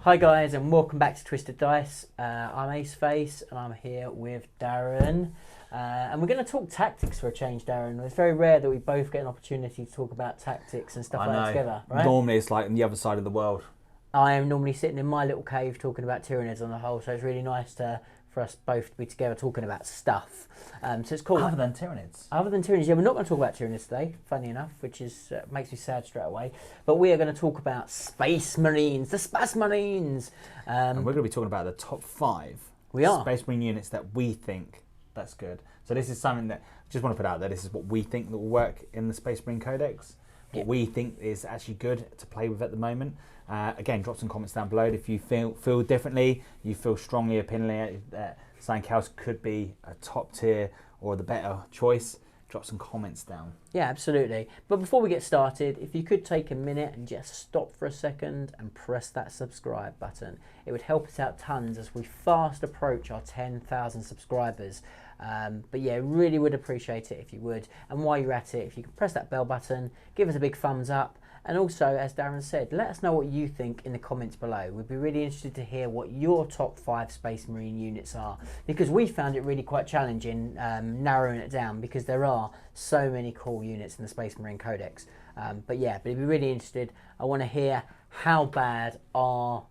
Hi guys, and welcome back to Twisted Dice. I'm AceFace and I'm here with Darren, and we're going to talk tactics for a change, Darren. It's very rare that we both get an opportunity to talk about tactics and stuff like that together, right? Normally it's like on the other side of the world. I am normally sitting in my little cave talking about Tyranids on the whole, so it's really nice for us both to be together talking about stuff. So it's cool. Other than Tyranids. Other than Tyranids, yeah, we're not going to talk about Tyranids today, funny enough, which is makes me sad straight away. But we are going to talk about Space Marines, the Space Marines. And we're going to be talking about the top 5 Space Marine units that we think that's good. So this is something that, just want to put out there, this is what we think that will work in the Space Marine Codex. What we think is actually good to play with at the moment. Again, drop some comments down below if you feel differently, you feel strongly opinionated that something else could be a top tier or the better choice. Drop some comments down. Yeah, absolutely. But before we get started, if you could take a minute and just stop for a second and press that subscribe button, it would help us out tons as we fast approach our 10,000 subscribers. But yeah, really would appreciate it if you would. And while you're at it, if you can press that bell button, give us a big thumbs up. And also, as Darren said, let us know what you think in the comments below. We'd be really interested to hear what your top 5 Space Marine units are, because we found it really quite challenging narrowing it down, because there are so many cool units in the Space Marine Codex. But it'd be really interested. I want to hear how bad our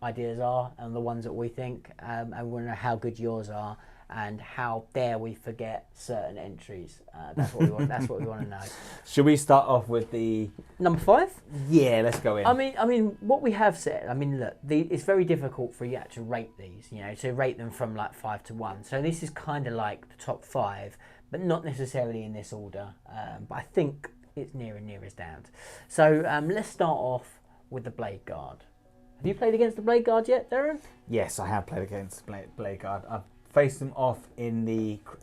ideas are and the ones that we think, and we want to know how good yours are. And how dare we forget certain entries? That's what we want. That's what we want to know. Should we start off with the number 5? Yeah, let's go in. I mean, what we have said. I mean, look, it's very difficult for you to rate these. You know, to rate them from like 5 to 1. So this is kind of like the top 5, but not necessarily in this order. But I think it's near and nearest down. So let's start off with the Blade Guard. Have you played against the Blade Guard yet, Darren? Yes, I have played against Blade Guard. I've faced them off in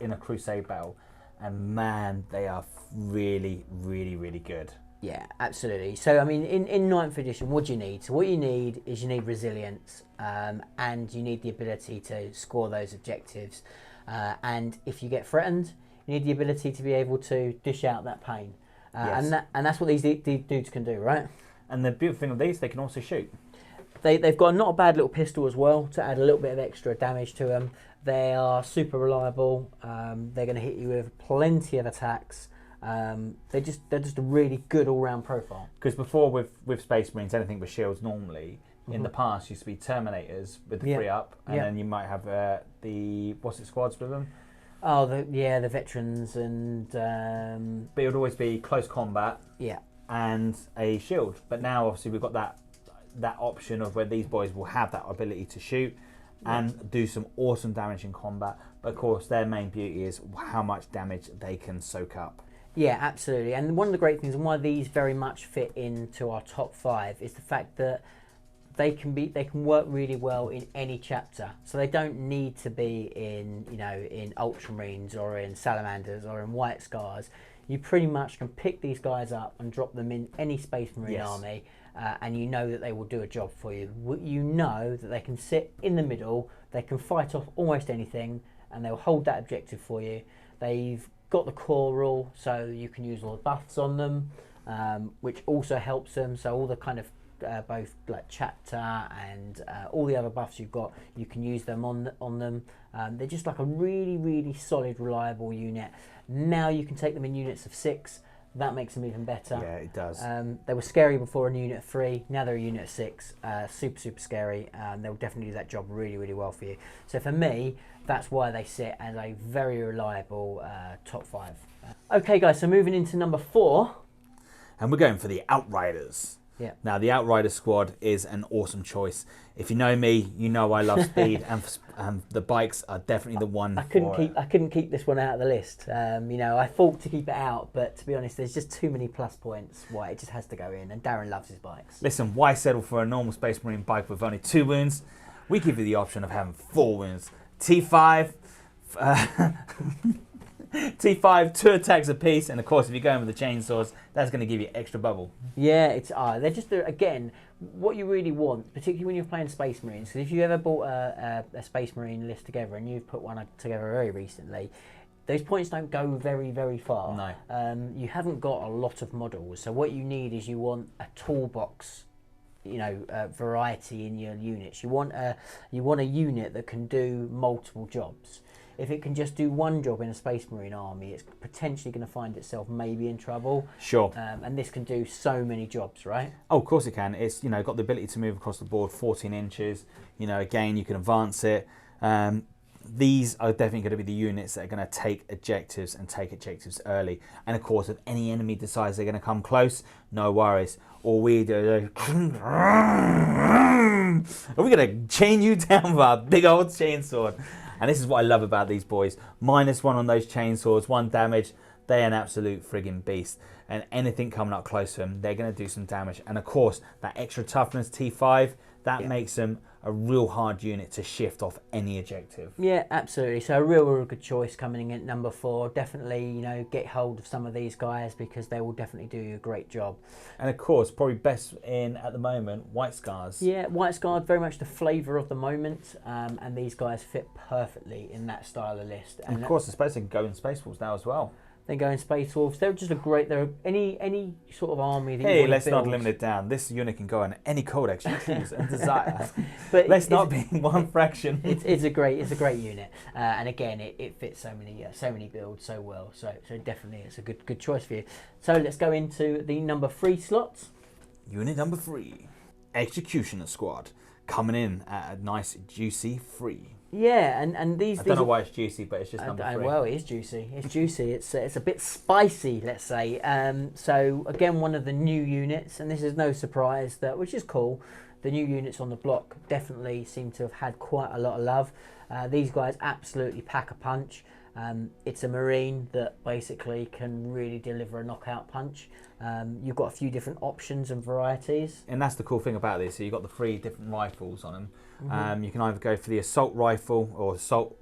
a Crusade battle, and man, they are really, really, really good. Yeah, absolutely. So I mean, in 9th edition, what do you need? So what you need is resilience, and you need the ability to score those objectives. And if you get threatened, you need the ability to be able to dish out that pain. Yes. And that's what these dudes can do, right? And the beautiful thing of these, they can also shoot. They've got not a bad little pistol as well to add a little bit of extra damage to them. They are super reliable. They're going to hit you with plenty of attacks. They're just a really good all-round profile. Because before with Space Marines, anything with shields normally, in the past used to be Terminators with the free up, and then you might have the squads with them. Oh, the veterans and. But it would always be close combat. Yeah. And a shield. But now obviously we've got that option of where these boys will have that ability to shoot and do some awesome damage in combat. But of course, their main beauty is how much damage they can soak up. Yeah, absolutely. And one of the great things, and why these very much fit into our top 5, is the fact that they can work really well in any chapter. So they don't need to be in Ultramarines or in Salamanders or in White Scars. You pretty much can pick these guys up and drop them in any Space Marine army. And you know that they will do a job for you. You know that they can sit in the middle, they can fight off almost anything, and they'll hold that objective for you. They've got the core rule, so you can use all the buffs on them, which also helps them. So all the kind of both like chapter and all the other buffs you've got, you can use them on them. They're just like a really, really solid, reliable unit. Now you can take them in units of 6. That makes them even better. Yeah, it does. They were scary before in unit 3. Now they're a unit 6. Super, super scary. They'll definitely do that job really, really well for you. So for me, that's why they sit as a very reliable top 5. Okay, guys. So moving into number 4, and we're going for the Outriders. Yeah. Now the Outriders squad is an awesome choice. If you know me, you know I love speed, and the bikes are definitely the one. I couldn't keep this one out of the list. I fought to keep it out, but to be honest, there's just too many plus points. Why it just has to go in, and Darren loves his bikes. Listen, why settle for a normal Space Marine bike with only 2 wounds? We give you the option of having 4 wounds. T5. T5, 2 attacks apiece, and of course, if you're going with the chainsaws, that's going to give you extra bubble. Yeah, they're just again what you really want, particularly when you're playing Space Marines. Because if you ever bought a Space Marine list together, and you've put one together very recently, those points don't go very, very far. No. You haven't got a lot of models, so what you need is you want a toolbox variety in your units. You want a unit that can do multiple jobs. If it can just do one job in a Space Marine army, it's potentially going to find itself maybe in trouble. Sure. And this can do so many jobs, right? Oh, of course it can. It's got the ability to move across the board 14 inches. Again, you can advance it. These are definitely going to be the units that are going to take objectives and take objectives early. And of course, if any enemy decides they're going to come close, no worries. All we do is we're going to chain you down with our big old chainsword. And this is what I love about these boys. -1 on those chainswords, 1 damage. They're an absolute friggin' beast. And anything coming up close to them, they're going to do some damage. And of course, that extra toughness T5, that makes them a real hard unit to shift off any objective. Yeah, absolutely. So a real good choice coming in at number 4. Definitely, get hold of some of these guys because they will definitely do you a great job. And of course, probably best in at the moment, White Scars. Yeah, White Scars, very much the flavour of the moment, and these guys fit perfectly in that style of list. And of course, I suppose they can go in Space Wolves now as well. They go in Space Wolves. They're just they're any sort of army that hey, let's not limit it down. This unit can go in any codex you choose and desire. But let's not be one fraction. It's a great unit, and again, it fits so many builds so well. So definitely, it's a good choice for you. So let's go into the number 3 slots. Unit number 3, Executioner Squad, coming in at a nice juicy 3. Yeah, and these. I don't know why it's juicy, but it's just number 3. Well, it is juicy. It's juicy. It's a bit spicy, let's say. So again, one of the new units, and this is no surprise which is cool. The new units on the block definitely seem to have had quite a lot of love. These guys absolutely pack a punch. It's a Marine that basically can really deliver a knockout punch. You've got a few different options and varieties. And that's the cool thing about this. So you've got the 3 different rifles on them. You can either go for the assault rifle or assault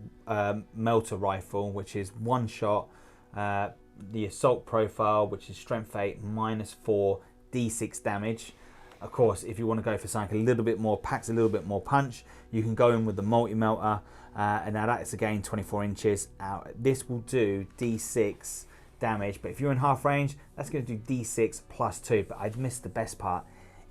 melter rifle, which is 1 shot. The assault profile, which is strength 8, -4, D6 damage. Of course, if you want to go for something a little bit more, packs a little bit more punch, you can go in with the multi-melter. And now that is again 24 inches. This will do D6 damage, but if you're in half range, that's going to do D6 +2. But I'd missed the best part.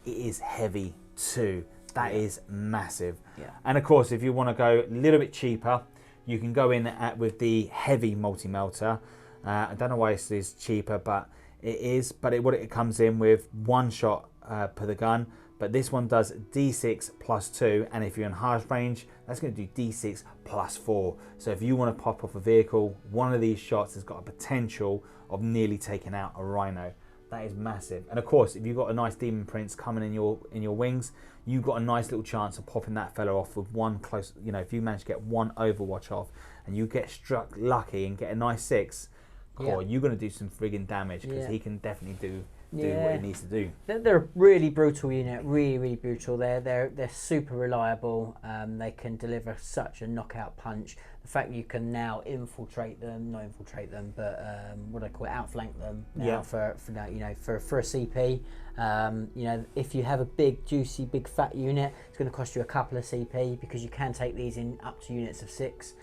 It is heavy too. That is massive. Yeah. And of course, if you want to go a little bit cheaper, you can go in with the heavy multi-melter. I don't know why this is cheaper, but it is. But it comes in with 1 shot per the gun. But this one does D6 +2, and if you're in half range, that's going to do D6 +4. So if you want to pop off a vehicle, one of these shots has got a potential of nearly taking out a rhino. That is massive. And of course, if you've got a nice Demon Prince coming in your wings, you've got a nice little chance of popping that fella off with 1 close. If you manage to get 1 Overwatch off, and you get struck lucky and get a nice 6, you're going to do some friggin' damage because he can definitely do what he needs to do. They're a really brutal unit, really brutal. They're super reliable. They can deliver such a knockout punch. The fact you can now not infiltrate them, but what do I call it, outflank them now for a CP. If you have a big, juicy, big fat unit, it's going to cost you a couple of CP because you can take these in up to units of 6.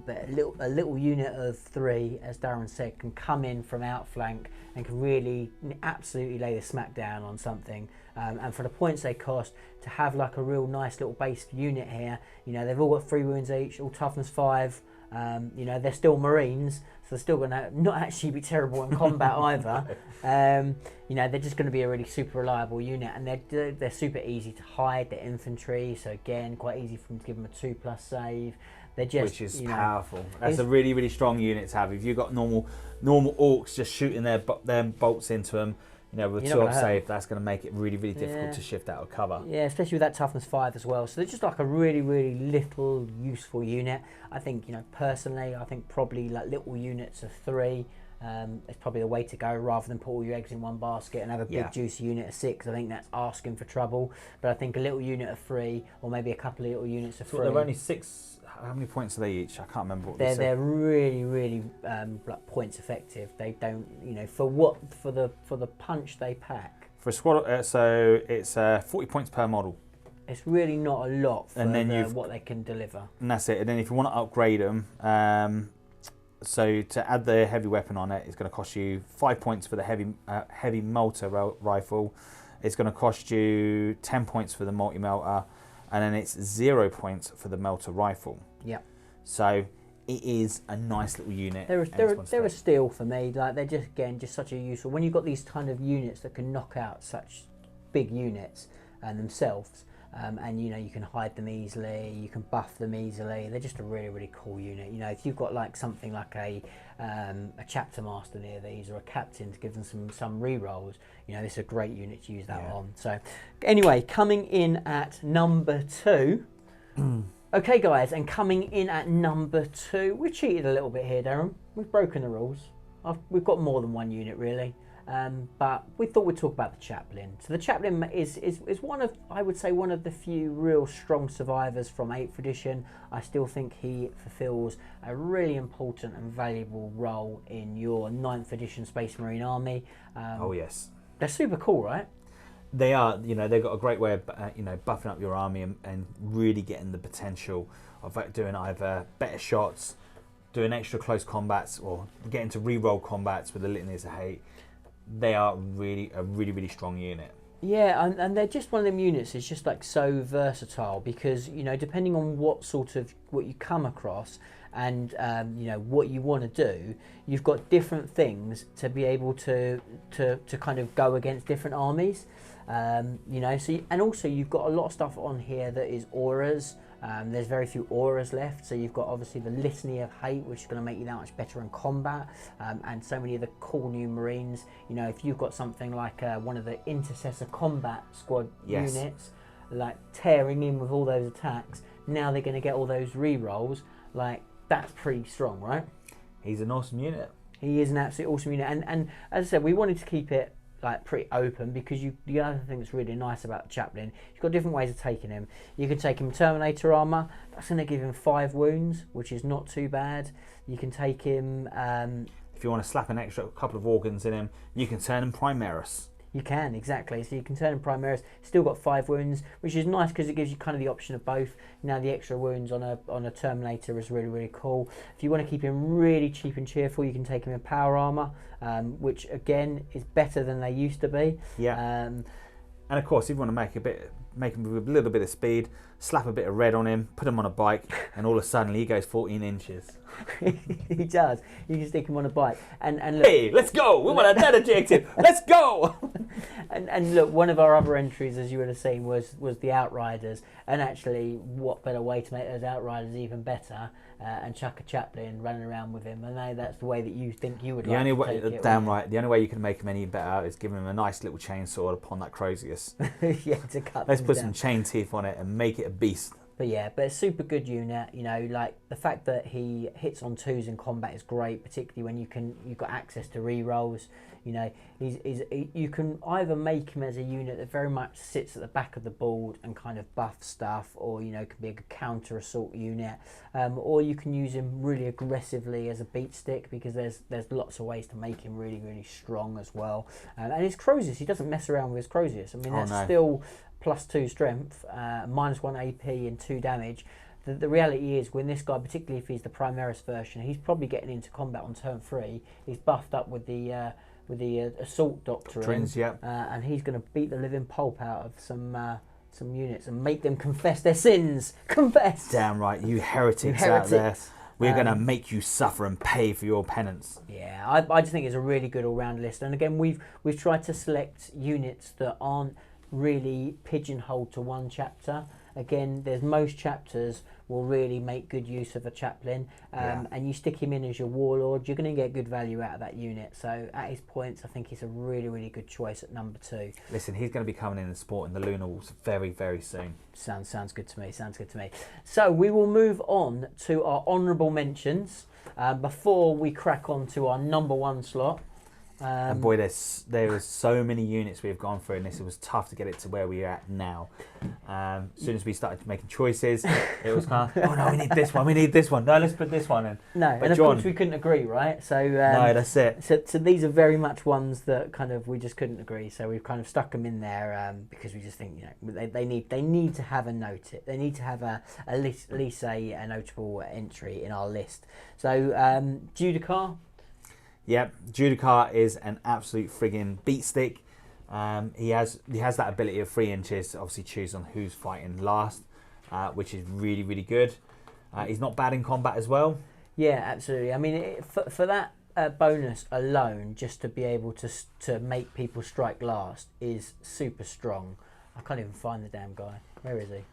But a little unit of 3, as Darren said, can come in from outflank and can really absolutely lay the smack down on something. And for the points they cost, to have like a real nice little base unit here, they've all got 3 wounds each, all toughness 5. They're still Marines, so they're still going to not actually be terrible in combat either. They're just going to be a really super reliable unit, and they're super easy to hide. They're infantry, so again, quite easy for them to give them a 2+ save. They're just, which is powerful. That's a really strong unit to have. If you've got normal orcs just shooting their bolts into them, with 2 save, that's going to make it really difficult to shift out of cover. Yeah, especially with that toughness 5 as well. So they're just like a really little useful unit. I think, personally, I think probably like little units of 3. It's probably the way to go rather than put all your eggs in one basket and have a big juicy unit of 6. I think that's asking for trouble. But I think a little unit of 3, or maybe a couple of little units of 3. They're only 6. How many points are they each? I can't remember what they said. They're really like points effective. They don't, for the punch they pack. For a squad, so it's 40 points per model. It's really not a lot for what they can deliver. And that's it. And then if you want to upgrade them, so to add the heavy weapon on it, it's going to cost you 5 points for the heavy melter rifle. It's going to cost you 10 points for the multi-melter, and then it's 0 points for the melter rifle. Yeah. So it is a nice little unit. They're a steal for me. Like, they're just such a useful. When you've got these kind of units that can knock out such big units themselves, and you can hide them easily, you can buff them easily. They're just a really cool unit. If you've got like something like a chapter master near these, or a captain to give them some re-rolls, this is a great unit to use that on. So anyway, coming in at number 2. Okay guys, and coming in at number 2, we cheated a little bit here, Darren. We've broken the rules. We've got more than one unit really. But we thought we'd talk about the Chaplin. So the Chaplin is one of, I would say, one of the few real strong survivors from 8th edition. I still think he fulfills a really important and valuable role in your 9th edition Space Marine army. Oh yes. They're super cool, right? They are, they've got a great way of, buffing up your army and really getting the potential of doing either better shots, doing extra close combats, or getting to re-roll combats with the Litanies of Hate. They are a really strong unit. Yeah, and they're just one of them units. It's just like so versatile because depending on what you come across and what you want to do, you've got different things to be able to kind of go against different armies. And also you've got a lot of stuff on here that is auras. There's very few auras left, so you've got obviously the Litany of Hate, which is going to make you that much better in combat, and so many of the cool new Marines. If you've got something like one of the Intercessor Combat Squad units, like tearing in with all those attacks, now they're going to get all those re-rolls. Like, that's pretty strong, right? He's an awesome unit. He is an absolutely awesome unit, and as I said, we wanted to keep it like pretty open because the other thing that's really nice about Chaplin, you've got different ways of taking him. You can take him Terminator armor, that's going to give him 5 wounds, which is not too bad. You can take him if you want to slap an extra couple of organs in him, you can turn him Primaris. You can, exactly. So you can turn him Primaris, still got 5 wounds, which is nice because it gives you kind of the option of both. Now the extra wounds on a Terminator is really cool. If you want to keep him really cheap and cheerful, you can take him in power armor, which again is better than they used to be. Yeah. And of course, if you want to make him with a little bit of speed, slap a bit of red on him, put him on a bike, and all of a sudden he goes 14 inches. He does. You can stick him on a bike. And look, hey, let's go! We want that objective. Let's go! and look, one of our other entries, as you would have seen, was the Outriders. And actually, what better way to make those Outriders even better and chuck a Chaplin running around with him? And that's the way that you think you would like to take it. Damn right. The only way you can make him any better is give him a nice little chainsaw upon that Crozius. Yeah, to cut. Let's put some chain teeth on it and make it a beast. But it's a super good unit. Like the fact that he hits on 2s in combat is great, particularly when you've got access to re-rolls. You can either make him as a unit that very much sits at the back of the board and kind of buff stuff, or can be a counter assault unit, or you can use him really aggressively as a beat stick, because there's lots of ways to make him really strong as well. And his Crozius, he doesn't mess around with his Crozius. I mean, that's still +2 strength, -1 AP and 2 damage. The reality is, when this guy, particularly if he's the Primaris version, he's probably getting into combat on turn 3. He's buffed up with the assault doctrine, and he's going to beat the living pulp out of some units and make them confess their sins. Confess. Damn right, you heretics out there. We're going to make you suffer and pay for your penance. Yeah, I just think it's a really good all-round list. And again, we've tried to select units that aren't really pigeonholed to one chapter. Again, there's most chapters will really make good use of a Chaplin, and you stick him in as your warlord, you're going to get good value out of that unit. So at his points, I think he's a really good choice at number 2. Listen, he's going to be coming in and sporting the Lunar Wolves very soon. Sounds good to me. Sounds good to me. So we will move on to our honourable mentions before we crack on to our number 1 slot. And boy, there is so many units we've gone through, and it was tough to get it to where we're at now. As soon as we started making choices, it was kind of, oh no, we need this one, no, let's put this one in. No, but and of course we couldn't agree, right? So no, that's it. So these are very much ones that kind of we just couldn't agree. So we've kind of stuck them in there because we just think they need to have a note. They need to have at least a notable entry in our list. So Judicar. Yep, Judicar is an absolute friggin' beat stick. He has that ability of 3 inches to obviously choose on who's fighting last, which is really, really good. He's not bad in combat as well. Yeah, absolutely. I mean, for that bonus alone, just to be able to make people strike last is super strong. I can't even find the damn guy. Where is he?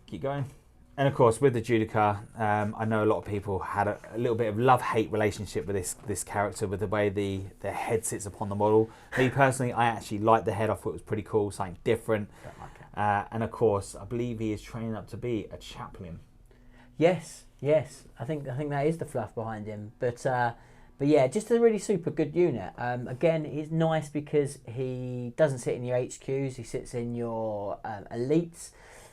Keep going. And of course, with the Judica, I know a lot of people had a little bit of love-hate relationship with this character, with the way the head sits upon the model. Me personally, I actually liked the head. I thought it was pretty cool, something different. Don't like it. And of course, I believe he is training up to be a Chaplin. Yes. I think that is the fluff behind him. But yeah, just a really super good unit. Again, it's nice because he doesn't sit in your HQs. He sits in your elites.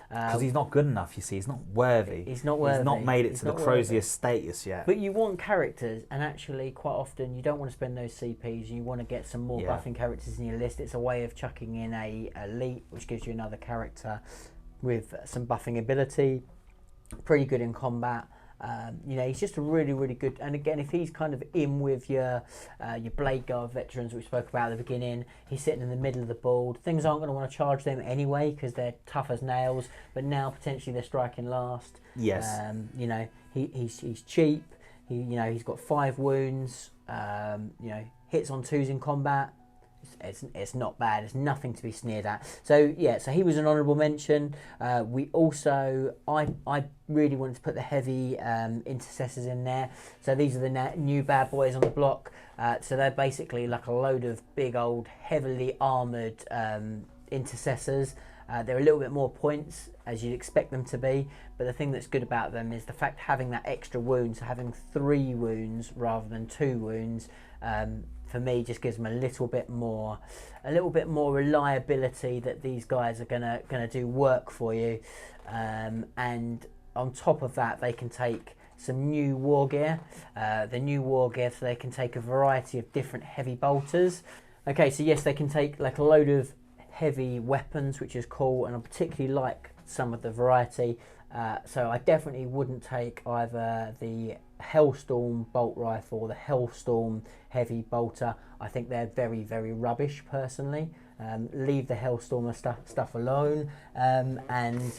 Because he's not good enough, you see. He's not worthy. He's not worthy. He's not made it to the Crozier status yet. But you want characters, and actually, quite often, you don't want to spend those CPs. You want to get some more buffing characters in your list. It's a way of chucking in a elite, which gives you another character with some buffing ability. Pretty good in combat. He's just a really, really good. And again, if he's kind of in with your Blade Guard veterans, we spoke about at the beginning, he's sitting in the middle of the board. Things aren't going to want to charge them anyway because they're tough as nails. But now potentially they're striking last. Yes. He's cheap. He's got 5 wounds. Hits on 2s in combat. It's not bad. It's nothing to be sneered at. So yeah, so he was an honourable mention. We also, I really wanted to put the heavy intercessors in there. So these are the new bad boys on the block. So they're basically like a load of big old heavily armoured intercessors. They're a little bit more points as you'd expect them to be, but the thing that's good about them is the fact having that extra wound, so having 3 wounds rather than 2 wounds. For me, just gives them a little bit more reliability that these guys are gonna do work for you, and on top of that, they can take some new war gear. The new war gear, so they can take a variety of different heavy bolters. Okay, so yes, they can take like a load of heavy weapons, which is cool, and I particularly like some of the variety. So I definitely wouldn't take either the Hellstorm bolt rifle or the Hellstorm heavy bolter. I think they're very, very rubbish personally. Leave the Hellstormer stuff alone, and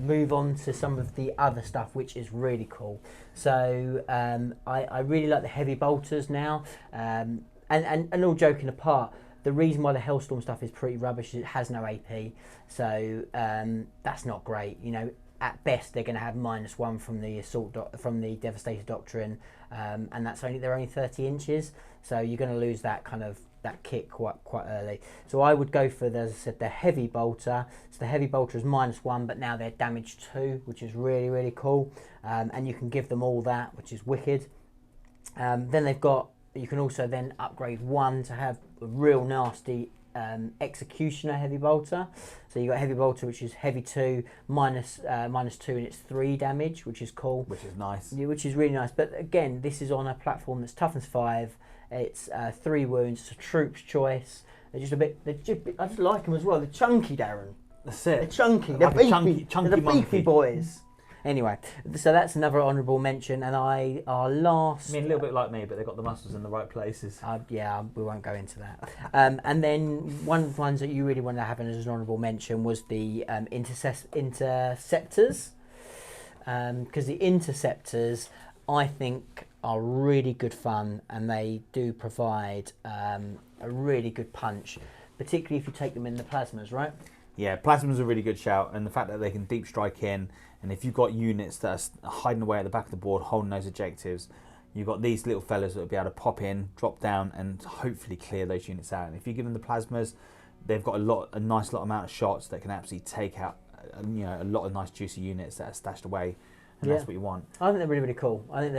move on to some of the other stuff, which is really cool. So I really like the heavy bolters now, and all joking apart, the reason why the Hellstorm stuff is pretty rubbish is it has no AP, so that's not great. At best they're going to have -1 from the from the Devastator Doctrine, and they're only 30 inches, so you're going to lose that kick quite early. So I would go for, as I said, the heavy bolter. So the heavy bolter is -1, but now they're damage 2, which is really, really cool, and you can give them all that, which is wicked. Then you can also then upgrade 1 to have a real nasty Executioner heavy bolter. So you got heavy bolter, which is heavy 2 -2, and it's 3 damage, which is cool, which is nice. Yeah, which is really nice. But again, this is on a platform that's toughness 5. It's 3 wounds. It's a troop's choice. They're just a bit. I just like them as well. They're chunky, Darren. That's it. They're chunky. They're beefy. They're the beefy boys. Anyway, so that's another honourable mention, and our last. I mean, a little bit like me, but they've got the muscles in the right places. Yeah, we won't go into that. And then one of the ones that you really wanted to have as an honourable mention was the interceptors, because the interceptors, I think, are really good fun, and they do provide a really good punch, particularly if you take them in the plasmas, right? Yeah, plasma's a really good shout, and the fact that they can deep strike in, and if you've got units that are hiding away at the back of the board holding those objectives, you've got these little fellas that will be able to pop in, drop down, and hopefully clear those units out. And if you give them the plasmas, they've got a nice amount of shots that can absolutely take out a lot of nice juicy units that are stashed away, and that's what you want. I think they're really,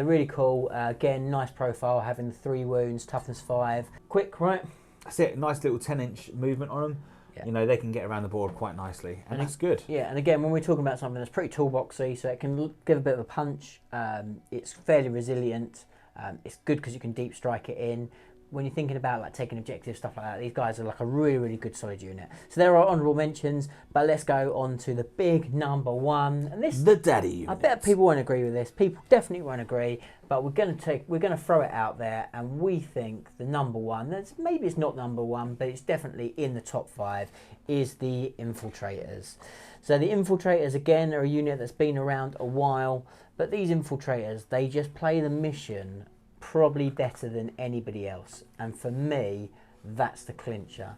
really cool. Again, nice profile, having 3 wounds, toughness 5, quick, right? That's it. Nice little 10-inch movement on them. Yeah. They can get around the board quite nicely, and that's good. Yeah, and again, when we're talking about something that's pretty toolboxy, so it can give a bit of a punch. It's fairly resilient. It's good because you can deep strike it in. when you're thinking about like taking objectives, stuff like that, these guys are like a really, really good solid unit. So there are honourable mentions, but let's go on to the big number one. And this, the daddy unit. I bet people won't agree with this. People definitely won't agree, but we're going to throw it out there, and we think the number one, maybe it's not number one, but it's definitely in the top 5, is the Infiltrators. So the Infiltrators, again, are a unit that's been around a while, but these Infiltrators, they just play the mission probably better than anybody else, and for me that's the clincher,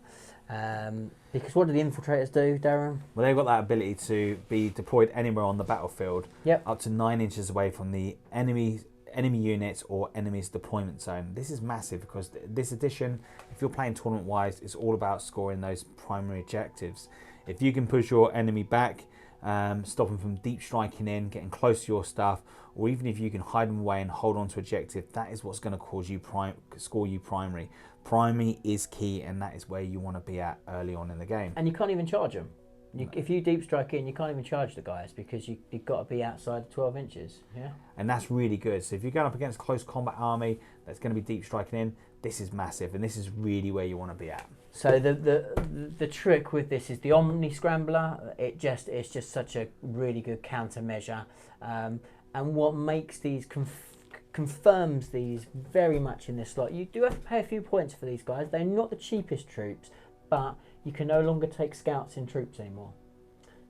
because what do the Infiltrators do, Darren? Well, they've got that ability to be deployed anywhere on the battlefield, up to 9 inches away from the enemy units or enemy's deployment zone. This is massive because this edition, if you're playing tournament wise, is all about scoring those primary objectives. If you can push your enemy back, stop them from deep striking in, getting close to your stuff, or even if you can hide them away and hold on to objective, that is what's going to cause you score you primary. Primary is key, and that is where you want to be at early on in the game. And you can't even charge them. If you deep strike in, you can't even charge the guys because you've got to be outside 12 inches. Yeah. And that's really good. So if you're going up against close combat army that's going to be deep striking in, this is massive, and this is really where you want to be at. So the trick with this is the Omni Scrambler. It's just such a really good countermeasure, and what makes these confirms these very much in this slot. You do have to pay a few points for these guys. They're not the cheapest troops, but you can no longer take scouts in troops anymore.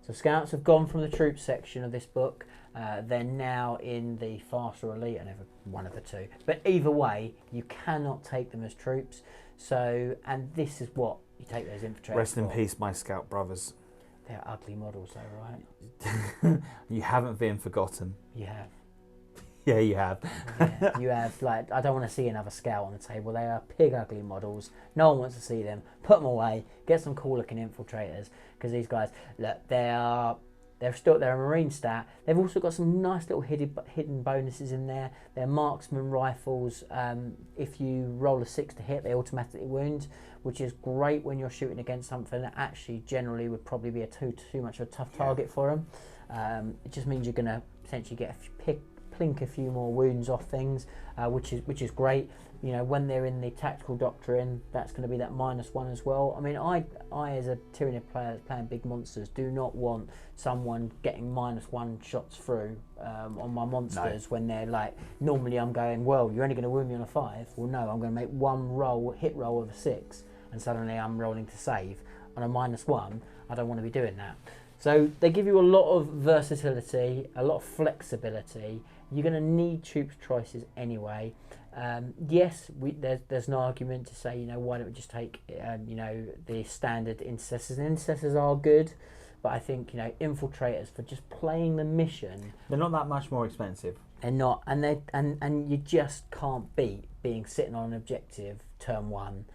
So scouts have gone from the troops section of this book. They're now in the fast or elite, and one of the two. But either way, you cannot take them as troops. So, and this is what you take those infiltrators Rest in for. peace, my scout brothers. They're ugly models though, right? You haven't been forgotten. You have. Yeah, you have. Yeah, you have. Like, I don't want to see another scout on the table. They are pig ugly models. No one wants to see them. Put them away. Get some cool looking infiltrators, because these guys, look, they're a marine stat. They've also got some nice little hidden bonuses in there. They're marksman rifles. If you roll a 6 to hit, they automatically wound, which is great when you're shooting against something that actually generally would probably be too much of a tough target for them. It just means you're going to potentially get plink a few more wounds off things, which is great. You know, when they're in the tactical doctrine, that's going to be that -1 as well. I mean, I as a Tyranid player that's playing big monsters do not want someone getting -1 shots through on my monsters when they're like, normally I'm going, well, you're only going to wound me on a 5. Well, no, I'm going to make one hit roll of a 6, and suddenly I'm rolling to save on a -1. I don't want to be doing that. So they give you a lot of versatility, a lot of flexibility. You're going to need troops choices anyway. Yes, there's an argument to say, you know, why don't we just take, you know, the standard intercessors? And intercessors are good, but I think, you know, infiltrators for just playing the mission. They're not that much more expensive. They're not, and you just can't beat being sitting on an objective turn 1.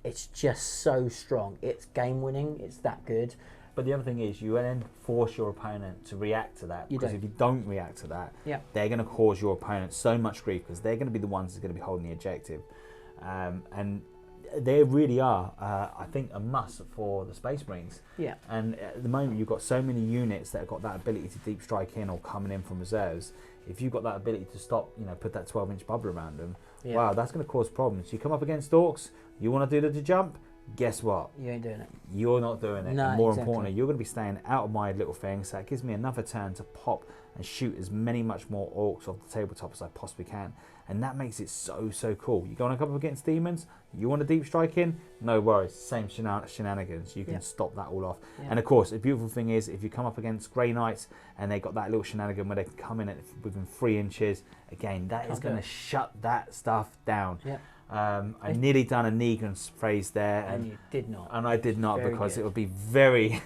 It's just so strong. It's game winning. It's that good. But the other thing is, you then force your opponent to react to that. Because if you don't react to that, they're going to cause your opponent so much grief, because they're going to be the ones that are going to be holding the objective. And they really are, I think, a must for the Space Marines. Yeah. And at the moment, you've got so many units that have got that ability to deep strike in or coming in from reserves. If you've got that ability to stop, you know, put that 12-inch bubble around them, wow, that's going to cause problems. You come up against orcs, you want to do the jump, guess what? You ain't doing it. You're not doing it. No, and more exactly. importantly, you're going to be staying out of my little thing, so that gives me another turn to pop and shoot as much more orcs off the tabletop as I possibly can. And that makes it so cool. You're going up against demons, you want to deep strike in, no worries, same shenanigans. You can stop that all off. Yeah. And of course, the beautiful thing is, if you come up against Grey Knights and they got that little shenanigan where they can come in within 3 inches, again, that is going to shut that stuff down. Yeah. I nearly done a Negan phrase there, and you did not. And I did not, because good. It would be very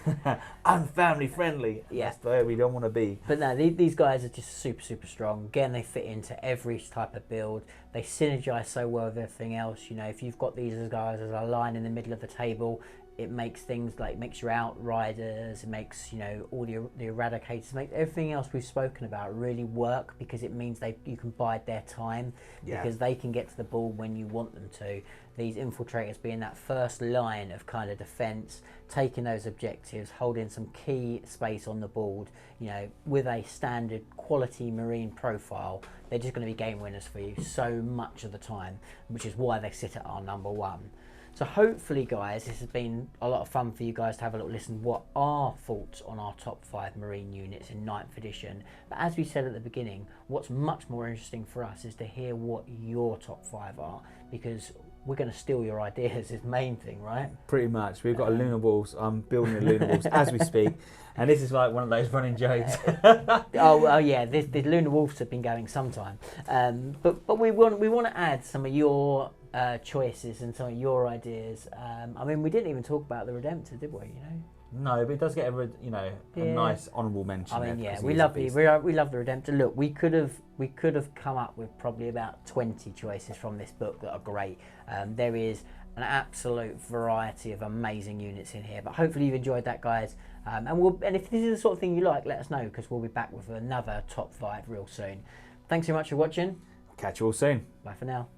unfamily friendly. Yeah, that's where we don't want to be. But no, these guys are just super strong. Again, they fit into every type of build. They synergize so well with everything else. You know, if you've got these guys as a line in the middle of the table, it makes things like, makes your Outriders, it makes, you know, all the Eradicators, make everything else we've spoken about really work, because it means you can bide their time, because they can get to the ball when you want them to. These infiltrators being that first line of kind of defence, taking those objectives, holding some key space on the board, you know, with a standard quality Marine profile, they're just going to be game winners for you so much of the time, which is why they sit at our #1. So hopefully, guys, this has been a lot of fun for you guys to have a little listen what our thoughts on our top 5 Marine units in 9th edition. But as we said at the beginning, what's much more interesting for us is to hear what your top 5 are, because we're going to steal your ideas is the main thing, right? Pretty much. We've got a Lunar Wolves. I'm building a Lunar Wolves as we speak, and this is like one of those running jokes. oh yeah, the Lunar Wolves have been going some time, but we want to add some of your choices and some of your ideas. I mean, we didn't even talk about the Redemptor, did we? You know. No, but it does get a nice honourable mention. I mean, yeah, we love the Redemptor. Look, we could have come up with probably about 20 choices from this book that are great. There is an absolute variety of amazing units in here. But hopefully you've enjoyed that, guys. And if this is the sort of thing you like, let us know, because we'll be back with another top 5 real soon. Thanks so much for watching. Catch you all soon. Bye for now.